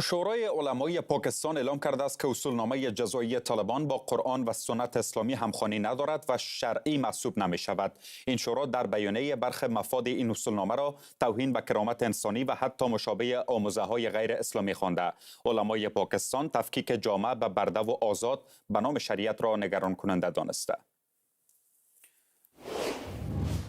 شورای علمای پاکستان اعلام کرده است که اصولنامه جزایی طالبان با قرآن و سنت اسلامی همخوانی ندارد و شرعی محسوب نمی شود. این شورا در بیانیه برخی مفاد این اصولنامه را توهین به کرامت انسانی و حتی مشابه آموزه‌های غیر اسلامی خوانده. علمای پاکستان تفکیک جامعه به برده و آزاد به نام شریعت را نگران کننده دانسته.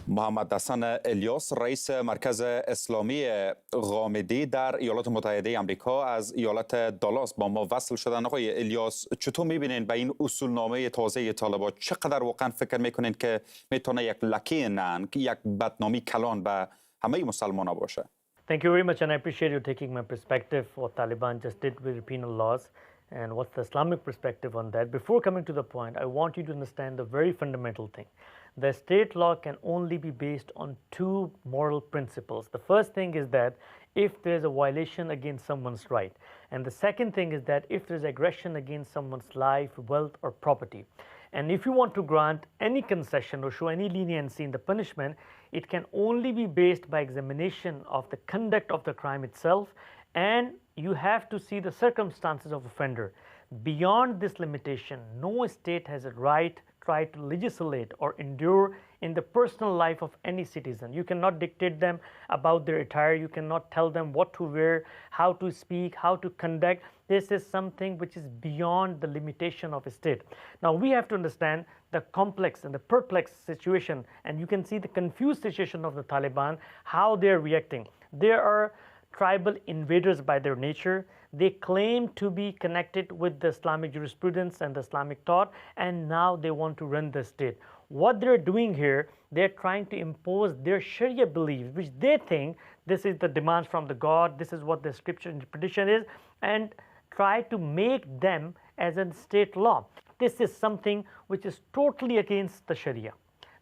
M.Hassan الیاس رئیس مرکز اسلامی غامدی در ایالات متحده آمریکا از ایالت دالاس با ما وصل شدن. آقای الیاس، چطور می‌بینین به این اصولنامه تازه طالبان؟ چقدر واقعا فکر می‌کنین که میتونه یک لکه ننگ، یک بدنامی کلان به همه مسلمان‌ها باشه؟ Thank you very much, and I appreciate you taking my perspective what Taliban just did with the penal laws and what's the Islamic perspective on that. Before coming to the point, I want you to understand the very fundamental thing. The state law can only be based on two moral principles. The first thing is that if there's a violation against someone's right, and the second thing is that if there's aggression against someone's life, wealth, or property. And if you want to grant any concession or show any leniency in the punishment, it can only be based by examination of the conduct of the crime itself, and you have to see the circumstances of offender. Beyond this limitation, no state has a right try to legislate or endure in the personal life of any citizen. You cannot dictate them about their attire. You cannot tell them what to wear, how to speak, how to conduct. This is something which is beyond the limitation of a state. Now we have to understand the complex and the perplexed situation, and you can see the confused situation of the Taliban, how they're reacting. There are tribal invaders by their nature. They claim to be connected with the Islamic jurisprudence and the Islamic thought, and now they want to run the state. What they're doing here, they're trying to impose their Sharia beliefs, which they think this is the demands from the God, this is what the scripture interpretation is, and try to make them as a state law. This is something which is totally against the Sharia.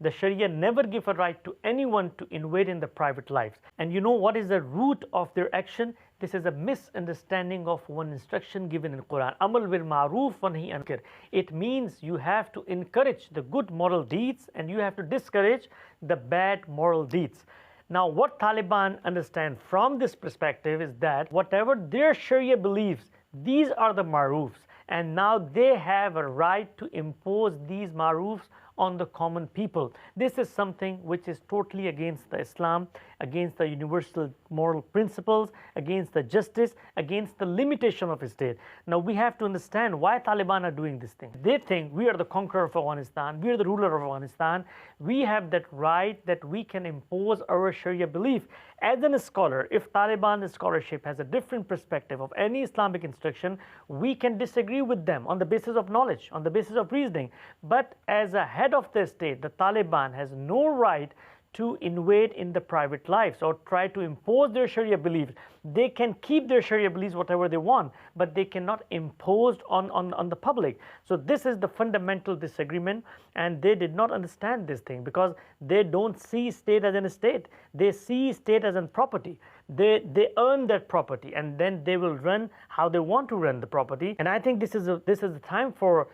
The Sharia never give a right to anyone to invade in the private lives. And you know what is the root of their action? This is a misunderstanding of one instruction given in Quran. Amal bil ma'roof wa nahi anil munkar. It means you have to encourage the good moral deeds and you have to discourage the bad moral deeds. Now what Taliban understand from this perspective is that whatever their Sharia believes, these are the ma'roofs, and now they have a right to impose these ma'roofs on the common people. This is something which is totally against the Islam, against the universal moral principles, against the justice, against the limitation of a state. Now we have to understand why Taliban are doing this thing. They think we are the conqueror of Afghanistan, we are the ruler of Afghanistan, we have that right that we can impose our Sharia belief. As a scholar, if Taliban scholarship has a different perspective of any Islamic instruction, we can disagree with them on the basis of knowledge, on the basis of reasoning. But as a head of the state, the Taliban has no right to invade in the private lives or try to impose their Sharia beliefs. They can keep their Sharia beliefs whatever they want, but they cannot impose on the public. So this is the fundamental disagreement, and they did not understand this thing because they don't see state as in a state. They see state as in property. They earn that property, and then they will run how they want to run the property. And I think this is the time for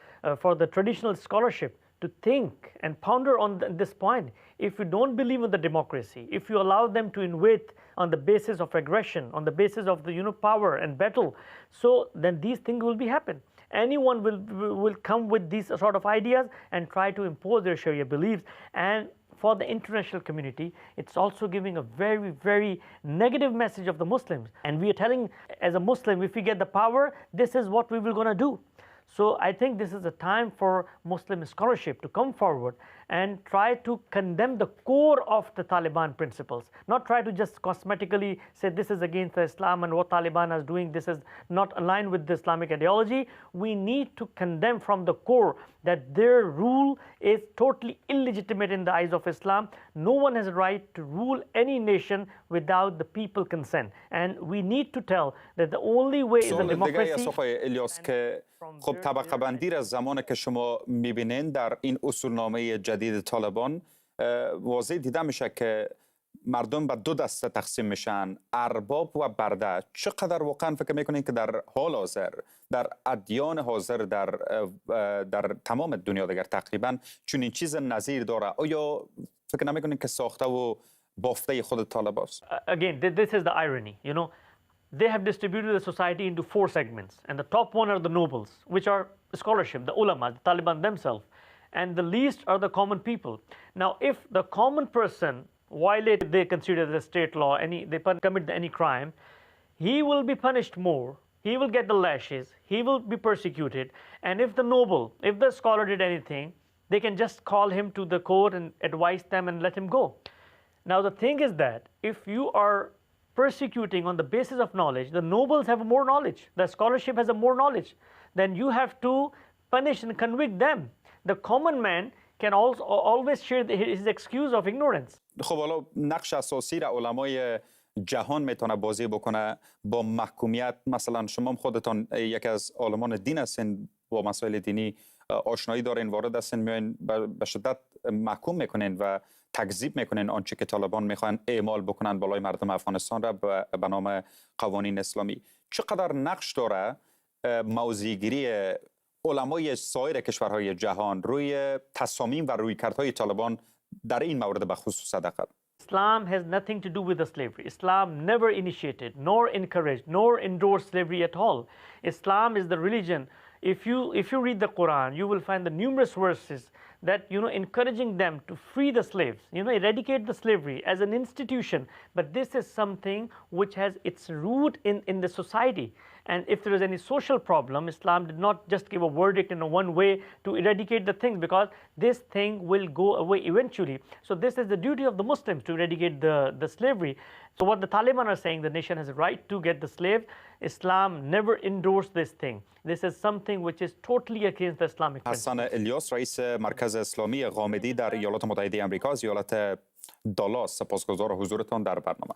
the traditional scholarship to think and ponder on this point. If you don't believe in the democracy, if you allow them to invade on the basis of aggression, on the basis of the power and battle, so then these things will be happen. Anyone will come with these sort of ideas and try to impose their Sharia beliefs. And for the international community, it's also giving a very, very negative message of the Muslims. And we are telling, as a Muslim, if we get the power, this is what we will gonna do. So I think this is a time for Muslim scholarship to come forward and try to condemn the core of the Taliban principles, not try to just cosmetically say this is against Islam and what Taliban is doing, this is not aligned with the Islamic ideology. We need to condemn from the core that their rule is totally illegitimate in the eyes of Islam. No one has a right to rule any nation without the people consent. And we need to tell that the only way is a democracy. خب طبقه بندی را زمانی که شما میبینین در این اصولنامه جدید طالبان واضح دیده میشه که مردم به دو دسته تقسیم میشن، ارباب و برده. چقدر واقعا فکر میکنین که در حال حاضر در ادیان حاضر در تمام دنیا دیگر تقریبا چنین چیز نظیر داره؟ آیا فکر نمیکنین که ساخته و بافته خود طالبان است؟ Again, this is the irony, they have distributed the society into 4 segments. And the top one are the nobles, which are scholarship, the ulama, the Taliban themselves. And the least are the common people. Now, if the common person violate, they consider the state law, they commit any crime, he will be punished more. He will get the lashes. He will be persecuted. And if the noble, if the scholar did anything, they can just call him to the court and advise them and let him go. Now, the thing is that if you are persecuting on the basis of knowledge, the nobles have more knowledge, the scholarship has more knowledge, then you have to punish and convict them. The common man can also always share his excuse of ignorance. خب حالا نقش اساسی را علمای جهان میتونه بازی بکنه با محکومیت. مثلا شما خودتان یک از عالمان دین هستین، با مسائل دینی آشنایی دارین، وارد هستین، میایین به شدت محکوم میکنین و تکذیب میکنین آنچه که طالبان میخوان اعمال بکنن بالای مردم افغانستان را به نام قوانین اسلامی. چقدر نقش داره موضع‌گیری علمای سایر کشورهای جهان روی تصامیم و رویکردهای طالبان در این مورد به خصوص حداقل؟ Islam has nothing to do with the slavery. Islam never initiated, nor encouraged, nor endorsed slavery at all. Islam is the religion. If you read the Quran, you will find the numerous verses that, encouraging them to free the slaves, eradicate the slavery as an institution. But this is something which has its root in the society. And if there is any social problem, Islam did not just give a verdict in a one way to eradicate the thing, because this thing will go away eventually. So this is the duty of the Muslims to eradicate the slavery. So what the Taliban are saying, the nation has a right to get the slave. Islam never endorsed this thing. This is something which is totally against the Islamic principle. حسن الیاس، رئیس مرکز اسلامی غامدی در ایالات متحده آمریکا از ایالت دالاس، سپاسگزار حضورتان در برنامه.